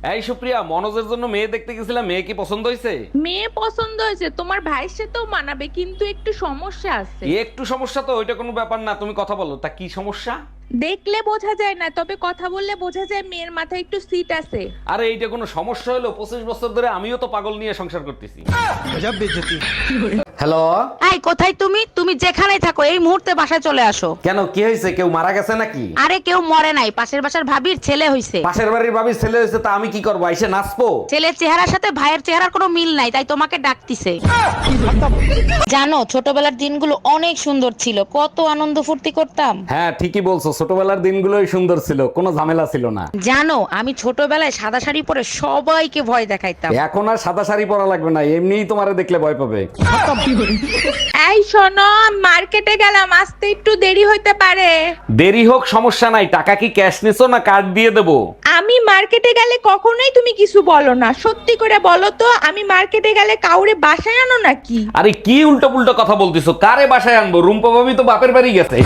এই সুপ্রিয়া, মনোজের জন্য মেয়ে দেখতে গেছিলাম, মেয়ে কি পছন্দ হয়েছে? মেয়ে পছন্দ হয়েছে, তোমার ভাইয়ের সাথেও মানাবে, কিন্তু একটু সমস্যা আছে। একটু সমস্যা তো, ওইটা কোনো ব্যাপার না, তুমি কথা বলো। তা কি সমস্যা? দেখলে বোঝা যায় না, তবে কথা বললে বোঝা যায় মেয়ের মাথায় একটু সিট আছে। আরে এইটা কোনো সমস্যা হলো? 25 বছর ধরে আমিও তো পাগল নিয়ে সংসার করতেছি। হ্যালো। এই কোথায় তুমি? তুমি যেখানেই থাকো এই মুহূর্তে বাসায় চলে আসো। কেন, কি হয়েছে? কেউ মারা গেছে নাকি? আরে কেউ মরে নাই, পাশের বাসার ভাবির ছেলে হইছে। পাশের বাড়ির ভাবির ছেলে হয়েছে, তা আমি কি করবো? এসে নাচবো? ছেলের চেহারার সাথে ভাইয়ের চেহারার কোনো মিল নাই, তাই তোমাকে ডাকতিছে। জানো, ছোটবেলার দিনগুলো অনেক সুন্দর ছিল, কত আনন্দ ফুর্তি করতাম। হ্যাঁ ঠিকই বলছো, ছোটবেলার দিনগুলোই সুন্দর ছিল, কোনো ঝামেলা ছিল না। জানো, আমি ছোটবেলায় সাদা শাড়ি পরে সবাইকে ভয় দেখাইতাম। এখন আর সাদা শাড়ি পরা লাগবে না, এমনিই তোমারে দেখলে ভয় পাবে। এই শোনো, মার্কেটে গেলাম, আসতে একটু দেরি হইতে পারে। দেরি হোক সমস্যা নাই, টাকা কি ক্যাশ নিছো না কার্ড দিয়ে দেবো? আমি মার্কেটে গেলে কখনোই তুমি কিছু বলো না, সত্যি করে বলো তো, আমি মার্কেটে গেলে কাউরে বাসায় আনো নাকি? আরে কি উল্টো পুল্টো কথা বলতিছো? কারে বাসায় আনবো? রুম্পা ভাবি তো বাপের বাড়ি গেছে।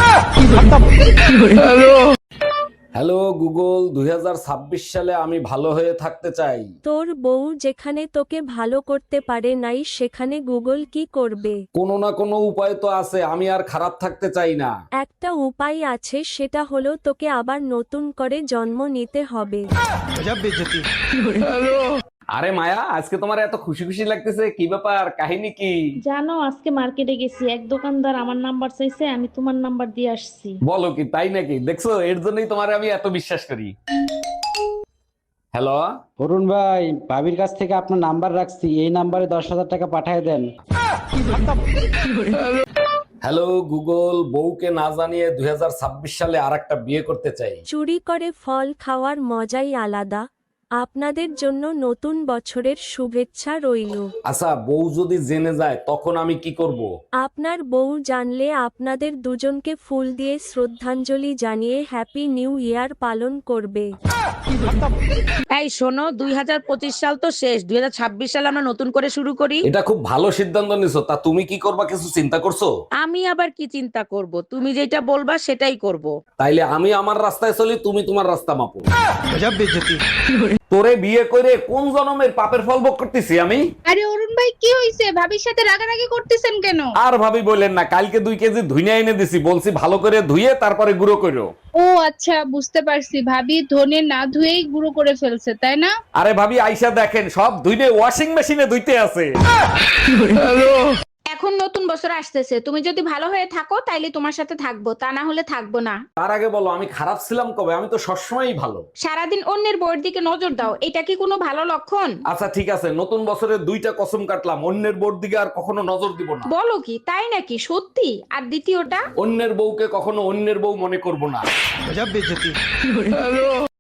হ্যালো গুগল, 2026 সালে আমি ভালো হয়ে থাকতে চাই। তোর বউ যেখানে তোকে ভালো করতে পারে নাই সেখানে গুগল কি করবে? কোনো না কোনো উপায় তো আছে, আমি আর খারাপ থাকতে চাই না। একটা উপায় আছে, সেটা হলো তোকে আবার নতুন করে জন্ম নিতে হবে। আরে মায়া, আজকে তোমার এত খুশি খুশি লাগতেছে, কি ব্যাপার? কাহিনী কি? জানো, আজকে মার্কেটে গেছি, এক দোকানদার আমার নাম্বার চাইছে, আমি তোমার নাম্বার দিয়ে আসছি। বলো কি, তাই নাকি? দেখছো, এর জন্যই তোমার আমি এত বিশ্বাস করি। হ্যালো। অরুণ ভাই, ভাবির কাছ থেকে আপনার নাম্বার রাখছি, এই নাম্বারে 10,000 টাকা পাঠিয়ে দেন। হ্যালো গুগল, বউকে না জানিয়ে 2026 সালে আরেকটা বিয়ে করতে চাই। চুরি করে ফল খাওয়ার মজাই আলাদা। আপনাদের জন্য নতুন বছরের শুভেচ্ছা রইল। আচ্ছা, বউ যদি জেনে যায় তখন আমি কি করব? আপনার বউ জানলে আপনাদের দুজনকে ফুল দিয়ে শ্রদ্ধাঞ্জলি জানিয়ে হ্যাপি নিউ ইয়ার পালন করবে। এই শোনো, 2025 সাল তো শেষ, 2026 সাল আমরা নতুন করে শুরু করি। এটা খুব ভালো সিদ্ধান্ত নিছো, তা তুমি কি করবা, কিছু চিন্তা করছো? আমি আবার কি চিন্তা করব? তুমি যেটা বলবা সেটাই করব। তাইলে আমি আমার রাস্তায় চলি, তুমি তোমার রাস্তা মাপো। তোরে বিয়ে করে কোন জন্মের পাপের ফল ভোগ করতেছি আমি? আরে অরুণ ভাই, কি হইছে? ভাবির সাথে রাগারাগি করতেছেন কেন? আর ভাবি বললেন না, কালকে 2 কেজি ধুইনা এনে দিছি, বলছি ভালো করে ধুইয়ে তারপরে গুঁড়ো করো। ও আচ্ছা, বুঝতে পারছি, ভাবি ধনে না ধুয়েই গুঁড়ো করে ফেলছে, তাই না? আরে ভাবি আইসা দেখেন, সব ধুইনে ওয়াশিং মেশিনে ধুইতে আছে। এখন নতুন বছর আসতেছে, তুমি যদি ভালো হয়ে থাকো তাইলে তোমার সাথে থাকবো, তা না হলে থাকবো না। তার আগে বলো, আমি খারাপ ছিলাম কবে? আমি তো সবসময়ই ভালো। সারাদিন অন্যের বউয়ের দিকে নজর দাও, এটা কি কোনো ভালো লক্ষণ? আচ্ছা ঠিক আছে, নতুন বছরে 2টা কসম কাটলাম, অন্যের বোর দিকে আর কখনো নজর দিব না। বলো কি, তাই নাকি? সত্যি? আর দ্বিতীয়টা? অন্যের বউকে কখনো অন্যের বউ মনে করব না।